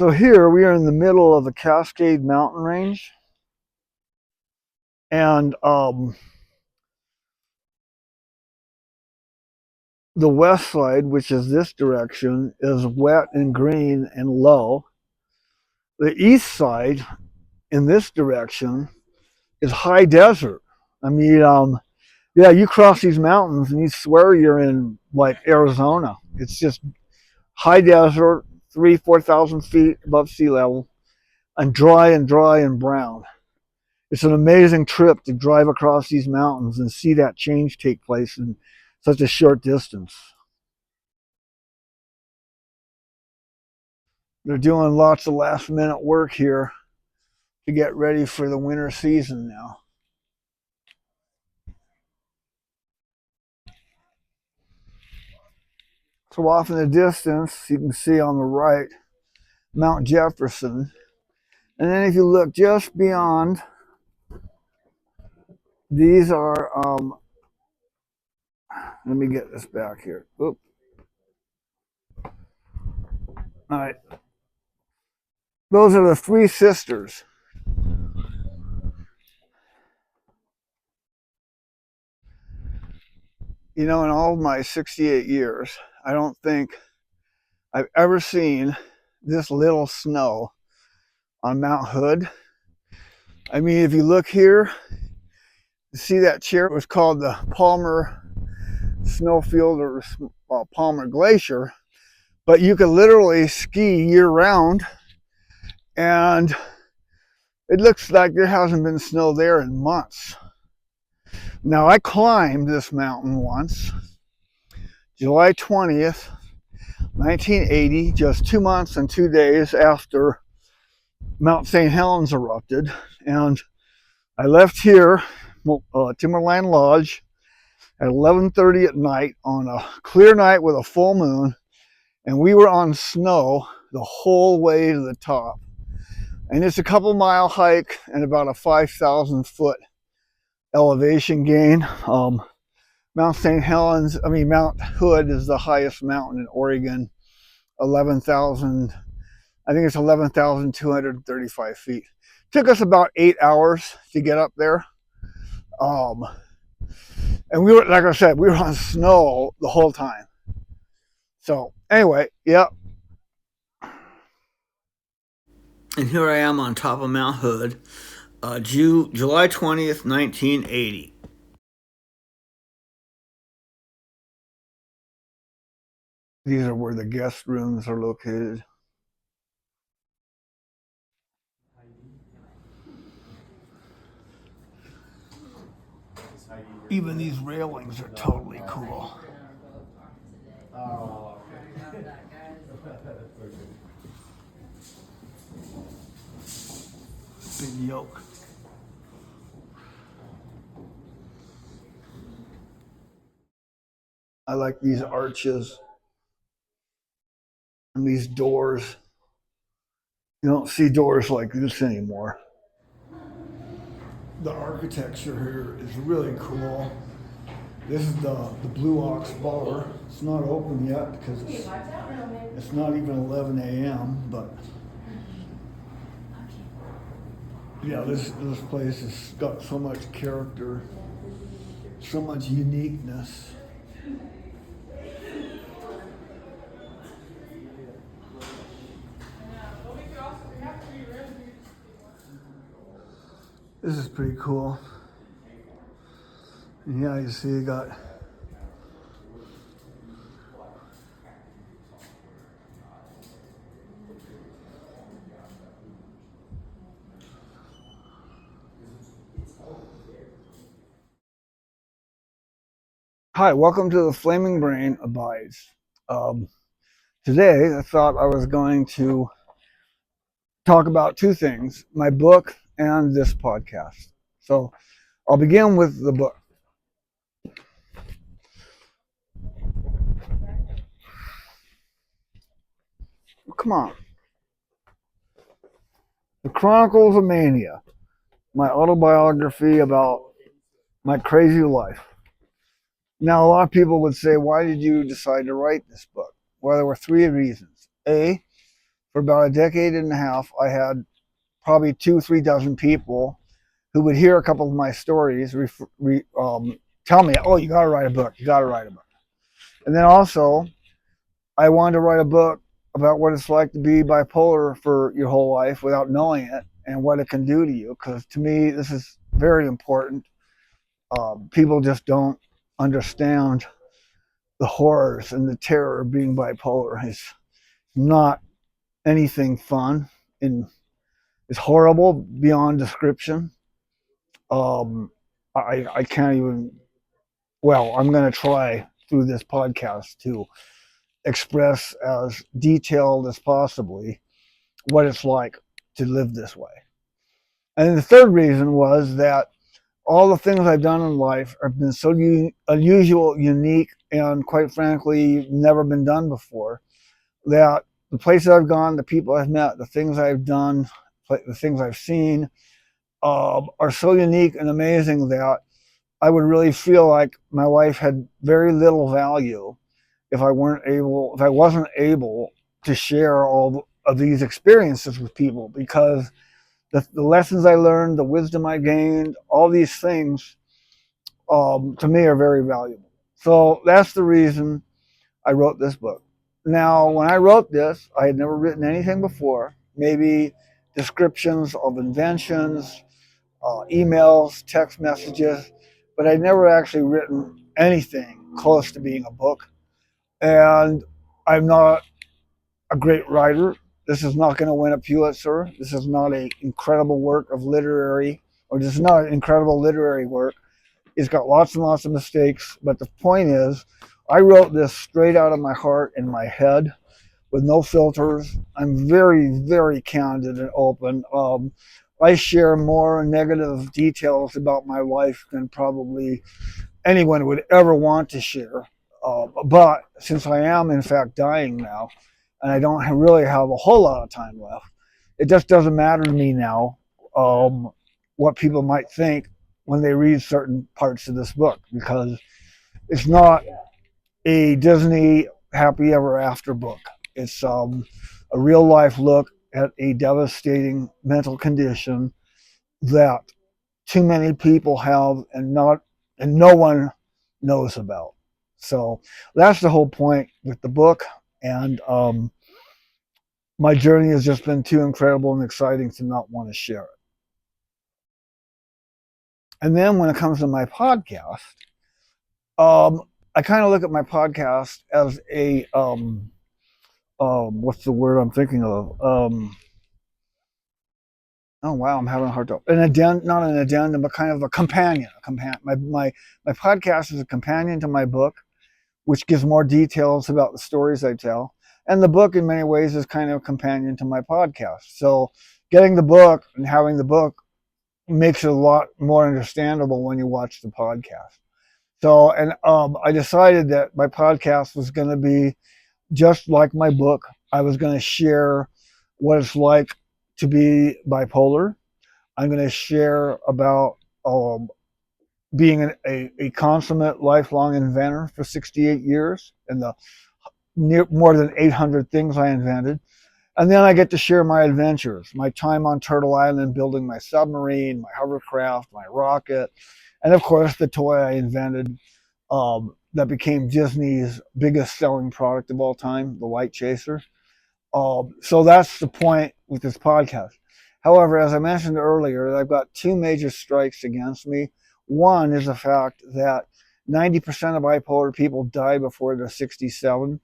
So here we are in the middle of the Cascade Mountain Range, and the west side, which is this direction, is wet and green and low. The east side, in this direction, is high desert. I mean, yeah, you cross these mountains and you swear you're in like Arizona. It's just high desert, 4,000 feet above sea level, and dry and brown. It's an amazing trip to drive across these mountains and see that change take place in such a short distance. They're doing lots of last minute work here to get ready for the winter season now. So off in the distance, you can see on the right, Mount Jefferson. And then if you look just beyond, these are, let me get this back here. Oop. All right. Those are the Three Sisters. You know, in all of my 68 years, I don't think I've ever seen this little snow on Mount Hood. I mean, if you look here, you see that chair. It was called the Palmer Snowfield or Palmer Glacier, but you could literally ski year round, and it looks like there hasn't been snow there in months. Now, I climbed this mountain once, July 20th, 1980, just 2 months and 2 days after Mount St. Helens erupted. And I left here, Timberline Lodge, at 11:30 at night on a clear night with a full moon. And we were on snow the whole way to the top. And it's a couple mile hike and about a 5,000 foot elevation gain. Mount Hood is the highest mountain in Oregon, 11,000, I think it's 11,235 feet. Took us about 8 hours to get up there. And we were, like I said, we were on snow the whole time. So anyway, yep. And here I am on top of Mount Hood, July 20th, 1980. These are where the guest rooms are located. Even these railings are totally cool. Big yoke. I like these arches and these doors. You don't see doors like this anymore. The architecture here is really cool. This is the Blue Ox Bar. It's not open yet because it's not even 11 a.m. But yeah, this place has got so much character, so much uniqueness. This is pretty cool. And yeah, you see you got Hi, welcome to the Flaming Brain Abides. Today, I thought I was going to talk about two things, my book and this podcast. So I'll begin with the book. Come on. The Chronicles of Mania, my autobiography about my crazy life. Now, a lot of people would say, why did you decide to write this book? Well, there were three reasons. A, for about a decade and a half, I had probably 2-3 dozen people who would hear a couple of my stories tell me, oh, you got to write a book. You got to write a book. And then also, I wanted to write a book about what it's like to be bipolar for your whole life without knowing it and what it can do to you. Because to me, this is very important. People just don't understand the horrors and the terror of being bipolar. It's not anything fun, and it's horrible beyond description. I can't even. Well, I'm going to try through this podcast to express as detailed as possibly what it's like to live this way. And the third reason was that all the things I've done in life have been so unusual, unique, and quite frankly, never been done before, that the places I've gone, the people I've met, the things I've done, the things I've seen are so unique and amazing that I would really feel like my life had very little value if I wasn't able to share all of these experiences with people, because the lessons I learned, the wisdom I gained, all these things to me are very valuable. So that's the reason I wrote this book. Now, when I wrote this, I had never written anything before, maybe descriptions of inventions, emails, text messages, but I'd never actually written anything close to being a book. And I'm not a great writer. This is not going to win a Pulitzer. This is not an incredible work of literary, or this is not an incredible literary work. It's got lots and lots of mistakes, but the point is, I wrote this straight out of my heart and my head with no filters. I'm very, very candid and open. I share more negative details about my life than probably anyone would ever want to share. But since I am, in fact, dying now, and I don't really have a whole lot of time left, it just doesn't matter to me now what people might think when they read certain parts of this book, because it's not a Disney happy ever after book. It's a real life look at a devastating mental condition that too many people have and no one knows about. So that's the whole point with the book, and my journey has just been too incredible and exciting to not want to share it. And then when it comes to my podcast, I kind of look at my podcast as a what's the word I'm thinking of? Oh wow, I'm having a hard time. Not an addendum, but kind of a companion. My podcast is a companion to my book, which gives more details about the stories I tell. And the book, in many ways, is kind of a companion to my podcast. So getting the book and having the book makes it a lot more understandable when you watch the podcast. So, and I decided that my podcast was going to be just like my book. I was going to share what it's like to be bipolar. I'm going to share about being a consummate lifelong inventor for 68 years and the more than 800 things I invented. And then I get to share my adventures, my time on Turtle Island building my submarine, my hovercraft, my rocket, and of course the toy I invented that became Disney's biggest selling product of all time, the Light Chaser. So that's the point with this podcast. However, as I mentioned earlier, I've got two major strikes against me. One is the fact that 90% of bipolar people die before they're 67.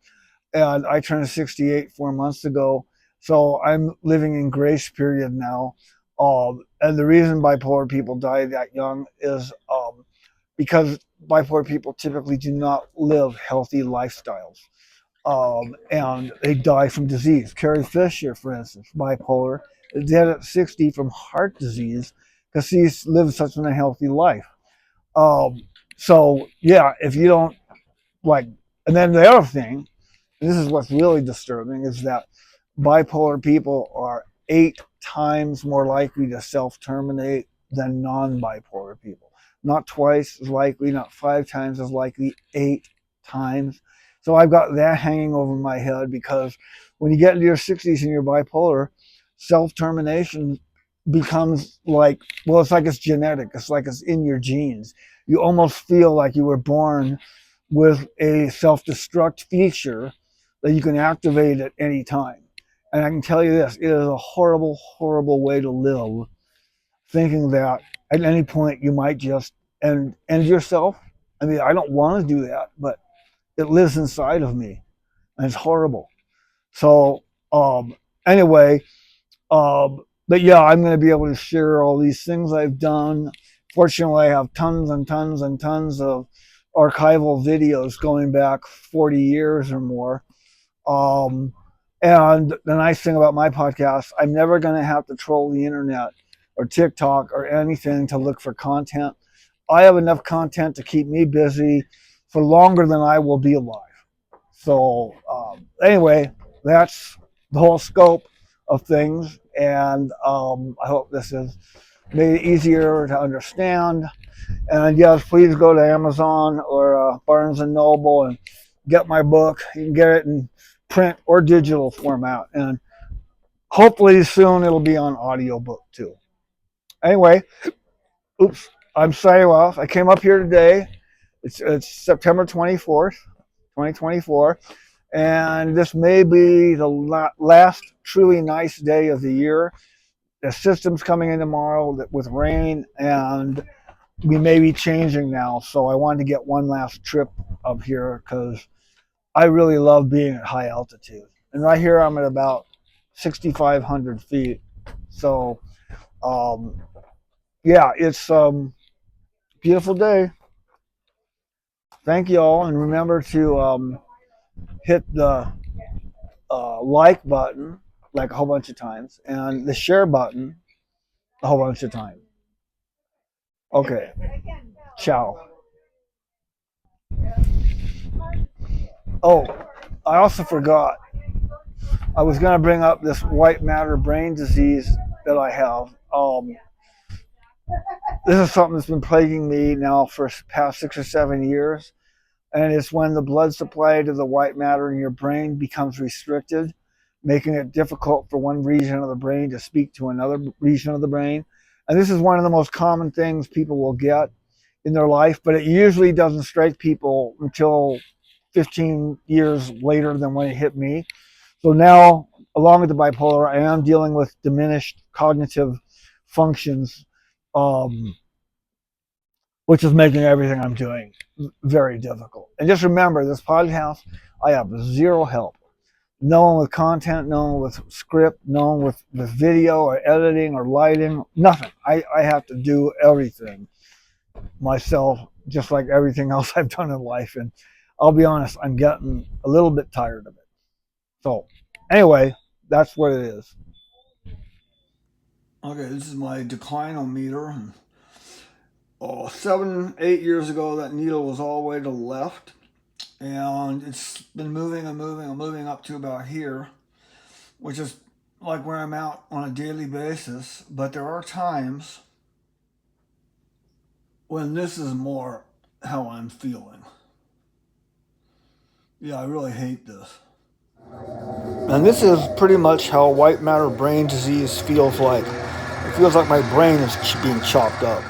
And I turned 68 4 months ago. So I'm living in grace period now. And the reason bipolar people die that young is because bipolar people typically do not live healthy lifestyles. And they die from disease. Carrie Fisher, for instance, bipolar, is dead at 60 from heart disease because she's lived such an unhealthy life. So, yeah, if you don't like, and then the other thing, and this is what's really disturbing, is that bipolar people are 8 times more likely to self-terminate than non-bipolar people. Not twice as likely, not 5 times as likely, 8 times. So I've got that hanging over my head because when you get into your 60s and you're bipolar, self-termination becomes like, well, it's like it's genetic. It's like it's in your genes. You almost feel like you were born with a self-destruct feature that you can activate at any time. And I can tell you this, it is a horrible, horrible way to live, thinking that at any point you might just end yourself. I mean, I don't want to do that, but it lives inside of me, and it's horrible. So anyway, but yeah, I'm going to be able to share all these things I've done. Fortunately, I have tons and tons and tons of archival videos going back 40 years or more. And the nice thing about my podcast, I'm never going to have to troll the internet or TikTok or anything to look for content. I have enough content to keep me busy for longer than I will be alive. So anyway, that's the whole scope of things, and I hope this has made it easier to understand. And yes, please go to Amazon or Barnes and Noble and get my book. You can get it in print or digital format, and hopefully soon it'll be on audiobook too. Anyway, oops, I'm signing off. I came up here today. It's September 24th, 2024. And this may be the last truly nice day of the year. The system's coming in tomorrow with rain, and we may be changing now. So I wanted to get one last trip up here because I really love being at high altitude. And right here I'm at about 6,500 feet. So yeah, it's a beautiful day. Thank you all, and remember to hit the like button like a whole bunch of times and the share button a whole bunch of times. Okay, ciao. Oh, I also forgot. I was going to bring up this white matter brain disease that I have. This is something that's been plaguing me now for the past 6 or 7 years. And it's when the blood supply to the white matter in your brain becomes restricted, making it difficult for one region of the brain to speak to another region of the brain. And this is one of the most common things people will get in their life, but it usually doesn't strike people until 15 years later than when it hit me. So now, along with the bipolar, I am dealing with diminished cognitive functions, which is making everything I'm doing very difficult. And just remember, this podcast, I have zero help. No one with content, no one with script, no one with video or editing or lighting, nothing. I have to do everything myself, just like everything else I've done in life. And I'll be honest, I'm getting a little bit tired of it. So anyway, that's what it is. Okay, this is my declinometer. 7-8 years ago, that needle was all the way to the left, and it's been moving and moving and moving up to about here, which is like where I'm at on a daily basis. But there are times when this is more how I'm feeling. Yeah, I really hate this. And this is pretty much how white matter brain disease feels like. It feels like my brain is being chopped up.